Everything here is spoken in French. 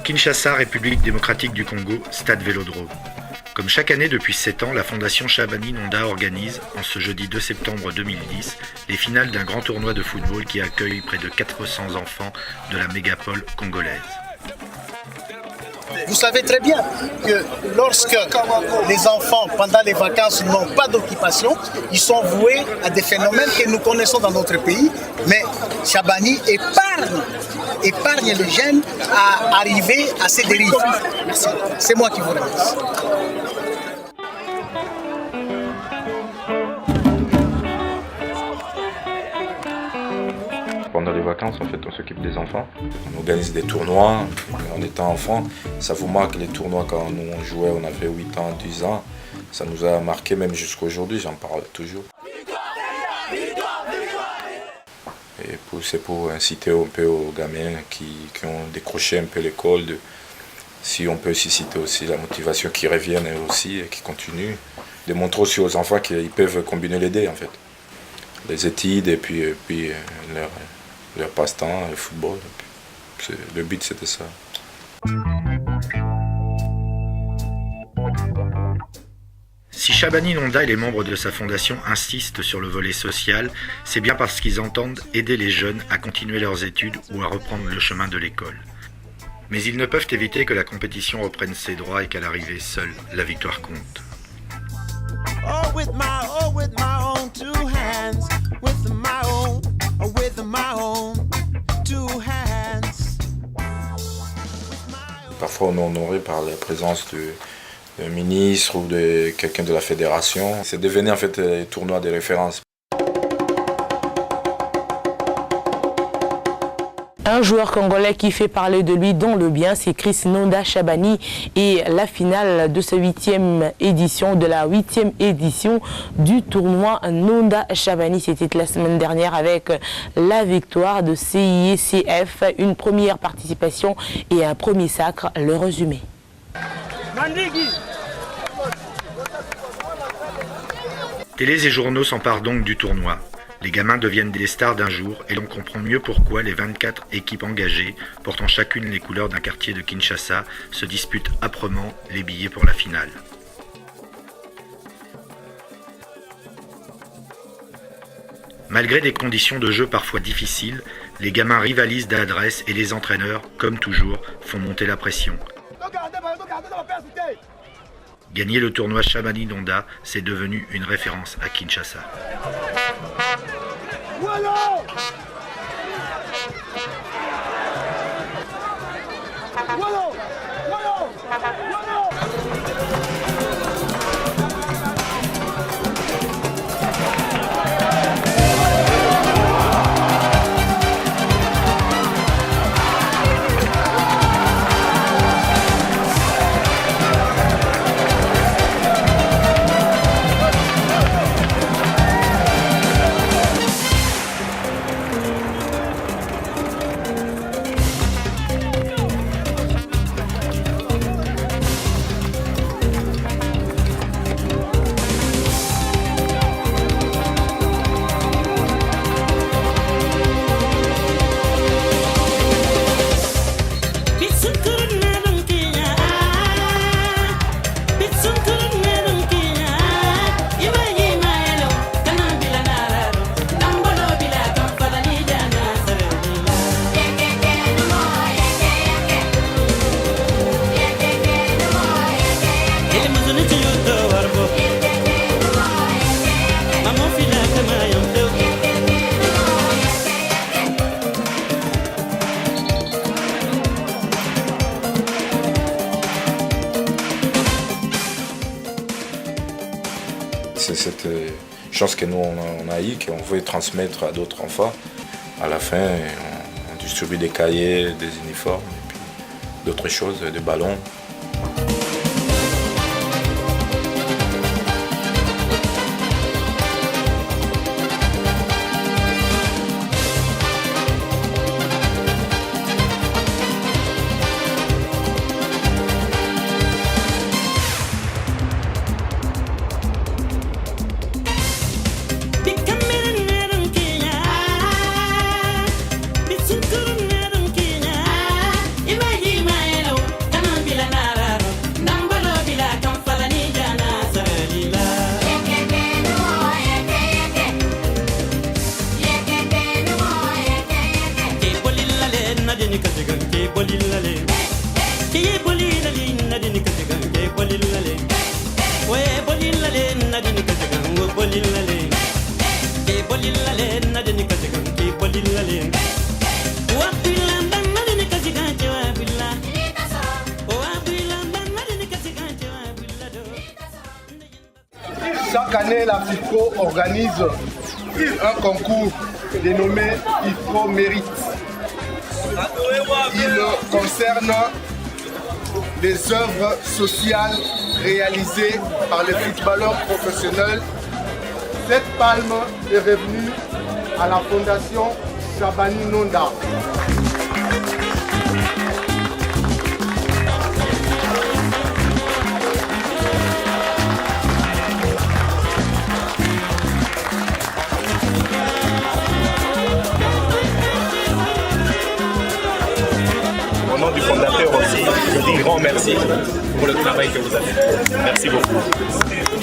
Kinshasa, République démocratique du Congo, Stade Vélodrome. Comme chaque année depuis 7 ans, la Fondation Shabani Nonda organise, en ce jeudi 2 septembre 2010, les finales d'un grand tournoi de football qui accueille près de 400 enfants de la mégapole congolaise. Vous savez très bien que lorsque les enfants, pendant les vacances, n'ont pas d'occupation, ils sont voués à des phénomènes que nous connaissons dans notre pays, mais Shabani épargne les jeunes à arriver à ces dérives. Merci. C'est moi qui vous remercie. Pendant les vacances, en fait, on s'occupe des enfants. On organise des tournois. En étant enfant, ça vous marque les tournois quand nous on jouait, on avait 8 ans, 10 ans. Ça nous a marqué même jusqu'à aujourd'hui, j'en parle toujours. Et c'est pour inciter un peu aux gamins qui ont décroché un peu l'école. Si on peut susciter aussi la motivation qui revienne aussi et qui continue. De montrer aussi aux enfants qu'ils peuvent combiner les deux en fait. Les études et puis leur passe-temps, le football. Le but c'était ça. Si Shabani Nonda et les membres de sa fondation insistent sur le volet social, c'est bien parce qu'ils entendent aider les jeunes à continuer leurs études ou à reprendre le chemin de l'école. Mais ils ne peuvent éviter que la compétition reprenne ses droits et qu'à l'arrivée, seule la victoire compte. Oh, with my own two hands, with my own two hands. Parfois on est honoré par la présence d'un ministre ou de quelqu'un de la fédération. C'est devenu en fait les tournois de référence. Un joueur congolais qui fait parler de lui dans le bien, c'est Chris Nonda Shabani. Et la finale de cette 8e édition, du tournoi Nonda Shabani, c'était la semaine dernière avec la victoire de CICF, une première participation et un premier sacre. Le résumé. Télés et journaux s'emparent donc du tournoi. Les gamins deviennent des stars d'un jour et l'on comprend mieux pourquoi les 24 équipes engagées, portant chacune les couleurs d'un quartier de Kinshasa, se disputent âprement les billets pour la finale. Malgré des conditions de jeu parfois difficiles, les gamins rivalisent d'adresse et les entraîneurs, comme toujours, font monter la pression. Gagner le tournoi Shabani Nonda, c'est devenu une référence à Kinshasa. C'est cette chance que nous on a eu, qu'on veut transmettre à d'autres enfants. À la fin, on distribue des cahiers, des uniformes, et puis d'autres choses, des ballons. Chaque année, la FIFPRO organise un concours dénommé FIFPRO Mérite. Il concerne les œuvres sociales réalisées par les footballeurs professionnels. Cette palme est revenue à la fondation Shabani Nonda. Au nom du fondateur aussi, je dis grand merci pour le travail que vous avez fait. Merci beaucoup.